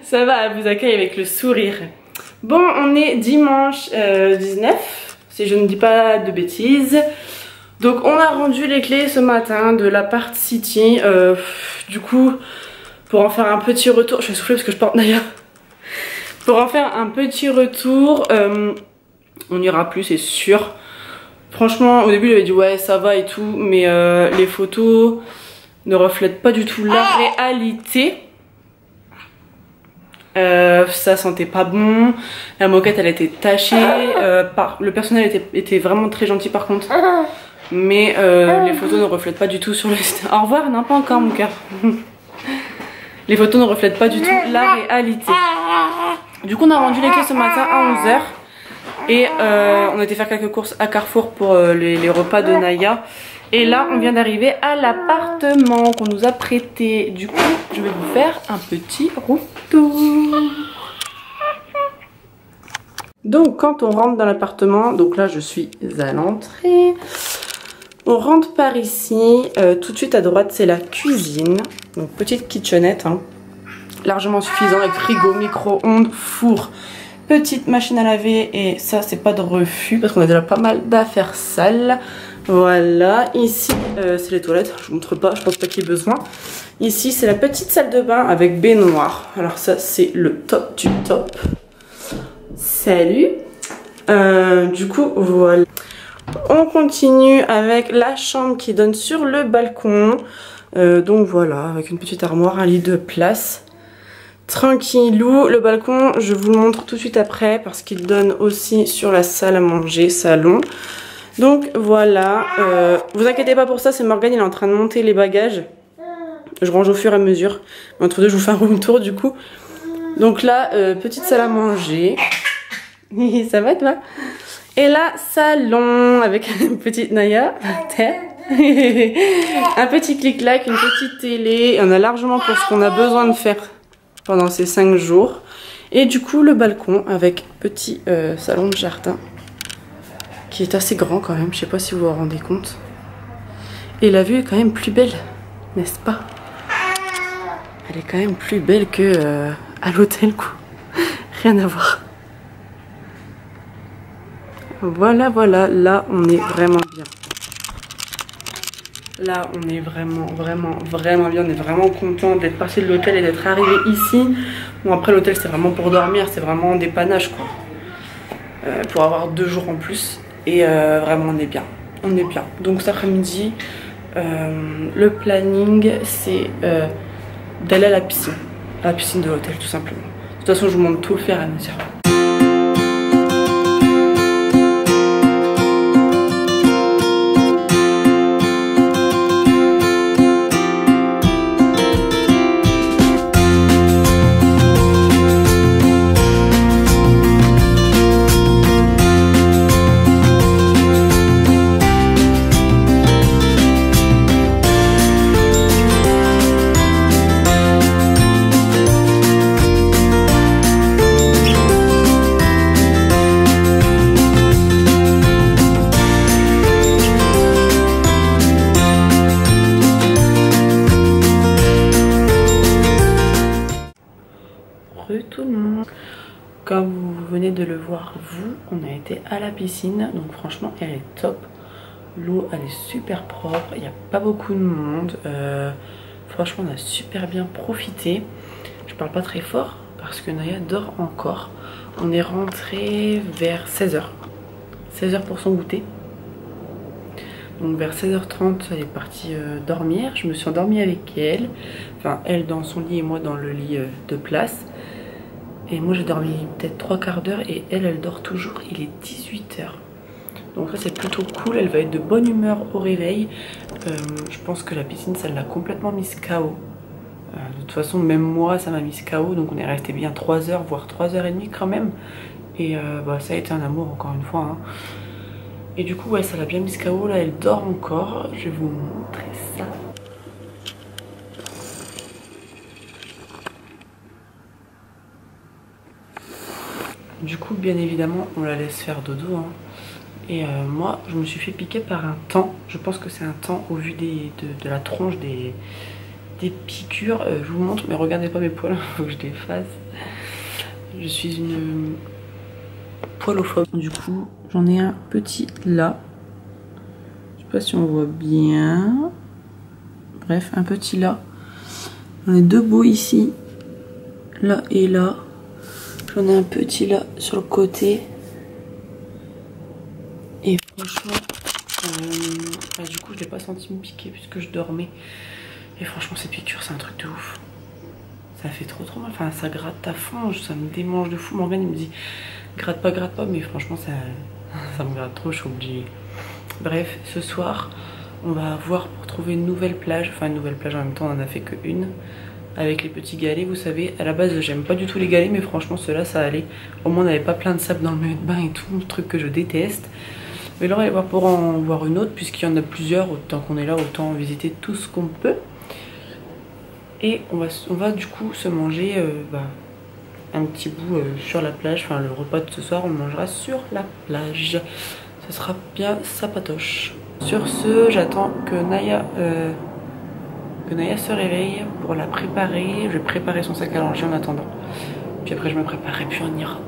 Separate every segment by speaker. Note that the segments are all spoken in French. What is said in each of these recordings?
Speaker 1: Ça va, elle vous accueille avec le sourire. Bon, on est dimanche 19, si je ne dis pas de bêtises. Donc on a rendu les clés ce matin de l'appart City. Du coup, pour en faire un petit retour, je vais souffler parce que je porte Naya. Pour en faire un petit retour, on ira plus, c'est sûr. Franchement, au début, j'avais dit ouais, ça va et tout, mais les photos ne reflètent pas du tout la réalité. Ça sentait pas bon, la moquette elle était tachée, le personnel était vraiment très gentil par contre. Mais les photos ne reflètent pas du tout sur le site. Au revoir, non pas encore mon cœur. Les photos ne reflètent pas du tout la réalité. Du coup on a rendu les clés ce matin à 11 h. Et on a été faire quelques courses à Carrefour pour les repas de Naya. Et là on vient d'arriver à l'appartement qu'on nous a prêté. Du coup je vais vous faire un petit retour. Donc quand on rentre dans l'appartement, donc là je suis à l'entrée. On rentre par ici, tout de suite à droite c'est la cuisine, donc petite kitchenette, hein, largement suffisant avec frigo, micro-ondes, four, petite machine à laver et ça c'est pas de refus parce qu'on a déjà pas mal d'affaires sales. Voilà, ici c'est les toilettes, je vous montre pas, je pense pas qu'il y ait besoin. Ici c'est la petite salle de bain avec baignoire, alors ça c'est le top du top. Salut. Du coup voilà. On continue avec la chambre qui donne sur le balcon. Donc voilà, avec une petite armoire, un lit de place. Tranquillou. Le balcon, je vous le montre tout de suite après parce qu'il donne aussi sur la salle à manger, salon. Donc voilà. Vous inquiétez pas pour ça, c'est Morgane, il est en train de monter les bagages. Je range au fur et à mesure. Entre deux, je vous fais un room tour du coup. Donc là, petite salle à manger. Ça va toi? Et là, salon avec une petite Naya à terre. Un petit clic-clac, une petite télé. Et on a largement pour ce qu'on a besoin de faire pendant ces 5 jours. Et du coup, le balcon avec petit salon de jardin qui est assez grand quand même. Je sais pas si vous vous rendez compte. Et la vue est quand même plus belle, n'est-ce pas? Elle est quand même plus belle que à l'hôtel, quoi. Rien à voir. Voilà, voilà, là on est vraiment bien. Là on est vraiment bien, on est vraiment content d'être parti de l'hôtel et d'être arrivé ici. Bon après l'hôtel c'est vraiment pour dormir, c'est vraiment des panaches quoi. Pour avoir 2 jours en plus. Et vraiment on est bien, on est bien. Donc cet après-midi, le planning c'est d'aller à la piscine de l'hôtel tout simplement. De toute façon je vous montre tout le faire à mesure. Tout le monde. Comme vous venez de le voir vous, on a été à la piscine, donc franchement elle est top. L'eau elle est super propre, il n'y a pas beaucoup de monde. Franchement on a super bien profité. Je parle pas très fort parce que Naya dort encore. On est rentré vers 16 h. 16 h pour son goûter. Donc vers 16h30 elle est partie dormir. Je me suis endormie avec elle. Enfin elle dans son lit et moi dans le lit de place. Et moi j'ai dormi peut-être 3/4 d'heure et elle dort toujours, il est 18 h. Donc ça c'est plutôt cool, elle va être de bonne humeur au réveil. Je pense que la piscine ça l'a complètement mise KO. De toute façon même moi ça m'a mise KO, donc on est resté bien 3 h voire 3h30 quand même. Et bah, ça a été un amour encore une fois. Hein. Et du coup ouais ça l'a bien mise KO, là elle dort encore. Je vais vous montrer ça. Du coup bien évidemment on la laisse faire dodo hein. Et moi je me suis fait piquer par un taon. Je pense que c'est un taon au vu de la tronche des piqûres. Je vous montre, mais regardez pas mes poils, faut que je les fasse. Je suis une poilophobe. Du coup, j'en ai un petit là. Je sais pas si on voit bien. Bref, un petit là. J'en ai deux beaux ici. Là et là. J'en ai un petit là sur le côté. Et franchement, du coup, je l'ai pas senti me piquer puisque je dormais. Et franchement, ces piqûres, c'est un truc de ouf. Ça fait trop mal. Enfin, ça gratte à fond. Ça me démange de fou. Morgane, il me dit gratte pas. Mais franchement, ça me gratte trop. Je suis obligée. Bref, ce soir, on va voir pour trouver une nouvelle plage. Enfin, une nouvelle plage en même temps, on en a fait qu'une. Avec les petits galets, vous savez. À la base, j'aime pas du tout les galets, mais franchement, ceux-là, ça allait. Au moins, on n'avait pas plein de sable dans le maillot de bain et tout. Le truc que je déteste. Mais là, on va aller voir pour en voir une autre, puisqu'il y en a plusieurs. Autant qu'on est là, autant visiter tout ce qu'on peut. Et on va du coup se manger un petit bout sur la plage. Enfin, le repas de ce soir, on le mangera sur la plage. Ce sera bien sapatoche. Sur ce, j'attends que Naya se réveille pour la préparer. Je vais préparer son sac à langer en attendant. Puis après, je me prépare et puis on ira.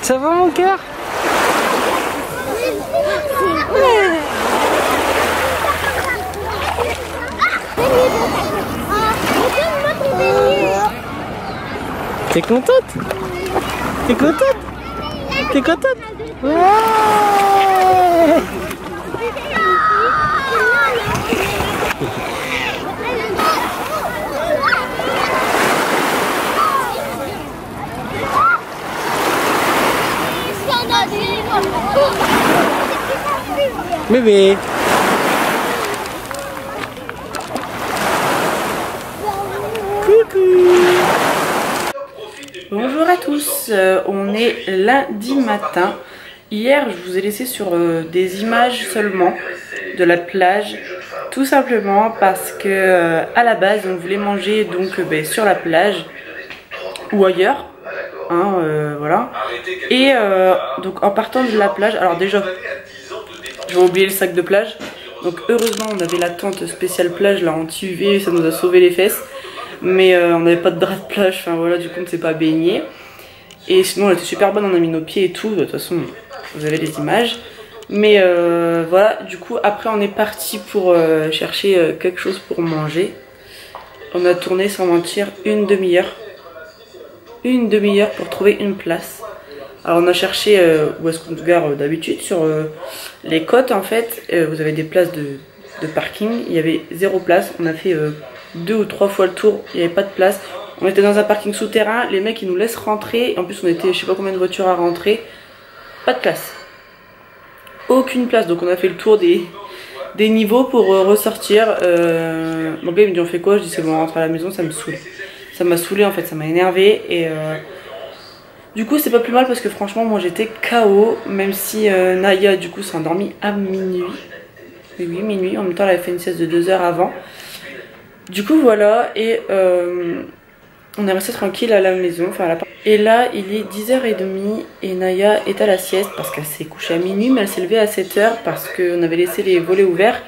Speaker 2: Ça va mon cœur? T'es contente? T'es contente? T'es contente? Ouais! Bébé. Coucou.
Speaker 1: Bonjour à tous, on est lundi matin. Hier je vous ai laissé sur des images seulement de la plage. Tout simplement parce que à la base on voulait manger donc sur la plage ou ailleurs. Voilà. Et donc en partant de la plage, alors déjà j'ai oublié le sac de plage, donc heureusement on avait la tente spéciale plage là anti-UV, ça nous a sauvé les fesses, mais on n'avait pas de drap de plage, enfin voilà, du coup on ne s'est pas baigné, et sinon elle était super bonne, on a mis nos pieds et tout, de toute façon vous avez les images, mais voilà, du coup après on est parti pour chercher quelque chose pour manger. On a tourné sans mentir une demi-heure pour trouver une place. Alors on a cherché où est-ce qu'on se gare d'habitude, sur les côtes en fait, vous avez des places de parking, il y avait 0 place, on a fait 2 ou 3 fois le tour, il n'y avait pas de place. On était dans un parking souterrain, les mecs ils nous laissent rentrer, en plus on était je sais pas combien de voitures à rentrer, pas de place. Aucune place, donc on a fait le tour des niveaux pour ressortir. Mon gars il me dit on fait quoi, je dis c'est bon on rentre à la maison, ça me saoule. Ça m'a saoulé en fait, ça m'a énervé et du coup c'est pas plus mal parce que franchement moi j'étais KO, même si Naya du coup s'est endormie à minuit. Oui minuit, en même temps elle avait fait une sieste de 2 heures avant. Du coup voilà, et on est resté tranquille à la maison, enfin à la... Et là il est 10h30 et Naya est à la sieste parce qu'elle s'est couchée à minuit, mais elle s'est levée à 7h parce qu'on avait laissé les volets ouverts.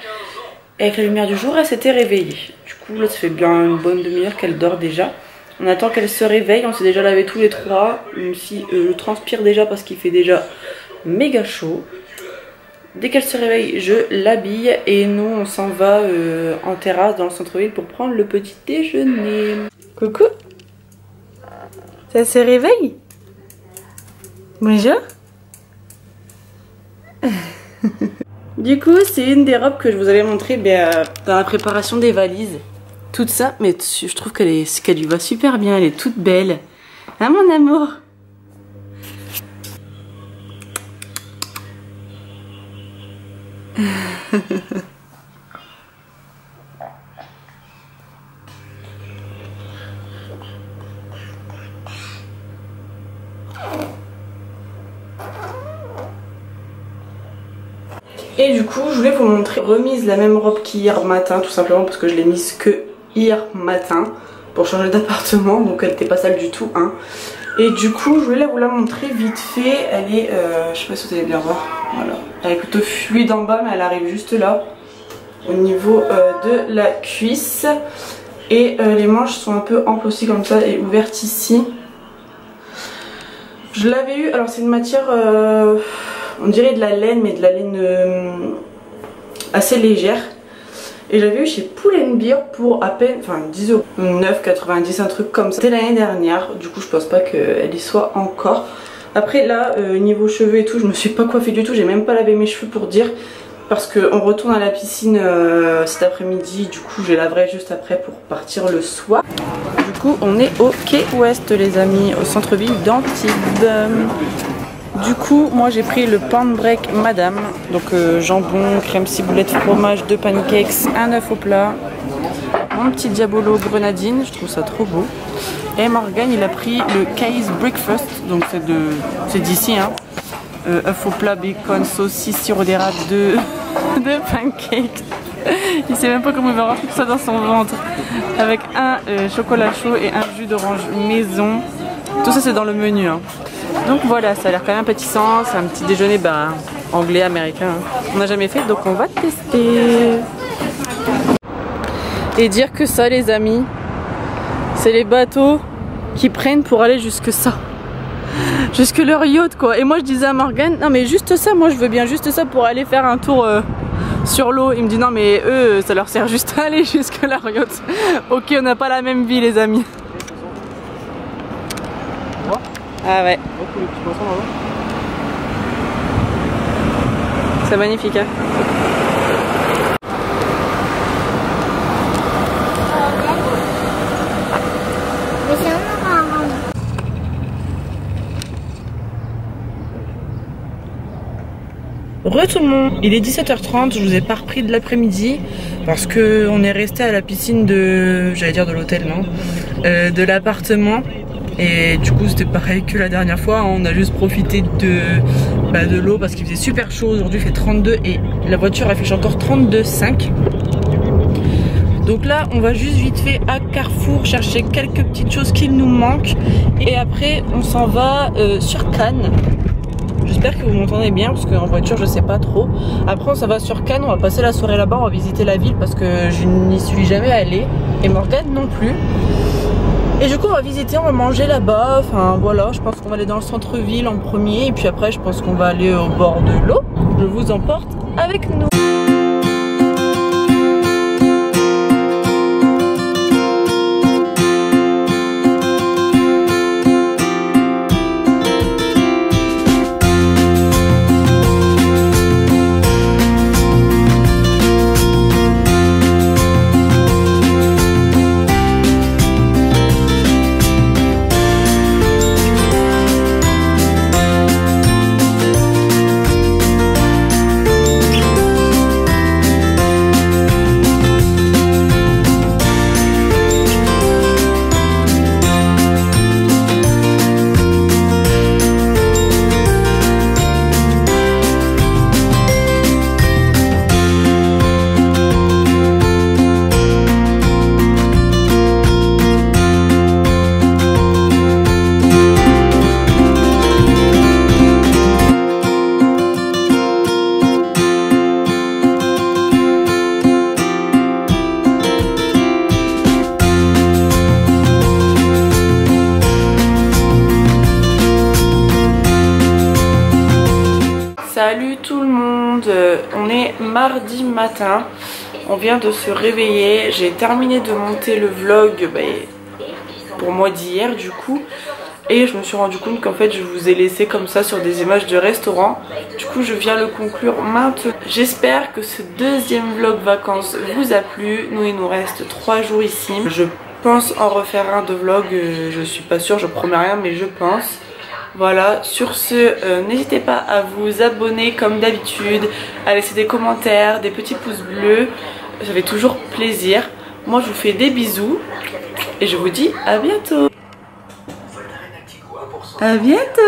Speaker 1: Et avec la lumière du jour elle s'était réveillée. Du coup là ça fait bien une bonne demi-heure qu'elle dort déjà. On attend qu'elle se réveille, on s'est déjà lavé tous les trois, même si je transpire déjà parce qu'il fait déjà méga chaud. Dès qu'elle se réveille, je l'habille et nous on s'en va en terrasse dans le centre-ville pour prendre le petit déjeuner. Coucou. Ça se réveille? Bonjour. Du coup, c'est une des robes que je vous avais montré dans la préparation des valises. toute ça, mais je trouve qu'elle lui va super bien, elle est toute belle. Hein mon amour? Et du coup, je voulais vous montrer remise la même robe qu'hier matin, tout simplement parce que je l'ai mise que hier matin pour changer d'appartement, donc elle n'était pas sale du tout, hein. Et du coup, je voulais vous la montrer vite fait. Elle est, je sais pas si vous allez bien voir, voilà. Elle est plutôt fluide en bas, mais elle arrive juste là, au niveau de la cuisse. Et les manches sont un peu amples aussi comme ça et ouvertes ici. Je l'avais eu, alors c'est une matière, on dirait de la laine, mais de la laine assez légère. Et j'avais eu chez Pull&Bear pour à peine, enfin 10 €, 9,90, un truc comme ça. C'était l'année dernière, du coup je pense pas qu'elle y soit encore. Après là, niveau cheveux et tout, je me suis pas coiffée du tout, j'ai même pas lavé mes cheveux pour dire. Parce qu'on retourne à la piscine cet après-midi, du coup je les laverai juste après pour partir le soir. Du coup on est au Quai Ouest les amis, au centre-ville d'Antibes. Du coup moi j'ai pris le Pound Break Madame, donc jambon, crème ciboulette, fromage, 2 pancakes, un œuf au plat, mon petit diabolo grenadine, je trouve ça trop beau. Et Morgan il a pris le Kay's Breakfast, donc c'est d'ici hein. œuf au plat, bacon, saucisse, sirop d'érable, 2 pancakes. Il sait même pas comment il va rentrer tout ça dans son ventre. Avec un chocolat chaud et un jus d'orange maison. Tout ça c'est dans le menu hein. Donc voilà, ça a l'air quand même appétissant. C'est un petit déjeuner anglais, américain hein. On n'a jamais fait donc on va tester. Et dire que ça les amis, c'est les bateaux qui prennent pour aller jusque ça. Jusque leur yacht quoi. Et moi je disais à Morgan, non mais juste ça, moi je veux bien juste ça pour aller faire un tour sur l'eau. Il me dit non mais eux ça leur sert juste à aller jusque leur yacht. Ok, on n'a pas la même vie les amis. Ah ouais. C'est magnifique hein. Re tout le monde, il est 17h30, je vous ai pas repris de l'après-midi parce que on est resté à la piscine de, j'allais dire de l'hôtel non, de l'appartement et du coup c'était pareil que la dernière fois, on a juste profité de l'eau parce qu'il faisait super chaud, aujourd'hui il fait 32 et la voiture affiche encore 32,5. Donc là on va juste vite fait à Carrefour chercher quelques petites choses qu'il nous manquent et après on s'en va sur Cannes. J'espère que vous m'entendez bien parce qu'en voiture je sais pas trop. Après on s'en va sur Cannes, on va passer la soirée là-bas, on va visiter la ville parce que je n'y suis jamais allée et Morgane non plus. Et du coup on va visiter, on va manger là-bas, enfin voilà, je pense qu'on va aller dans le centre-ville en premier et puis après je pense qu'on va aller au bord de l'eau. Je vous emporte avec nous. Salut tout le monde, on est mardi matin, on vient de se réveiller, j'ai terminé de monter le vlog pour moi d'hier du coup. Et je me suis rendu compte qu'en fait je vous ai laissé comme ça sur des images de restaurants. Du coup je viens le conclure maintenant. J'espère que ce deuxième vlog vacances vous a plu. Nous il nous reste 3 jours ici. Je pense en refaire un de vlog, je suis pas sûre, je promets rien mais je pense. Voilà, sur ce, n'hésitez pas à vous abonner comme d'habitude, à laisser des commentaires, des petits pouces bleus, ça fait toujours plaisir. Moi je vous fais des bisous et je vous dis à bientôt. À bientôt.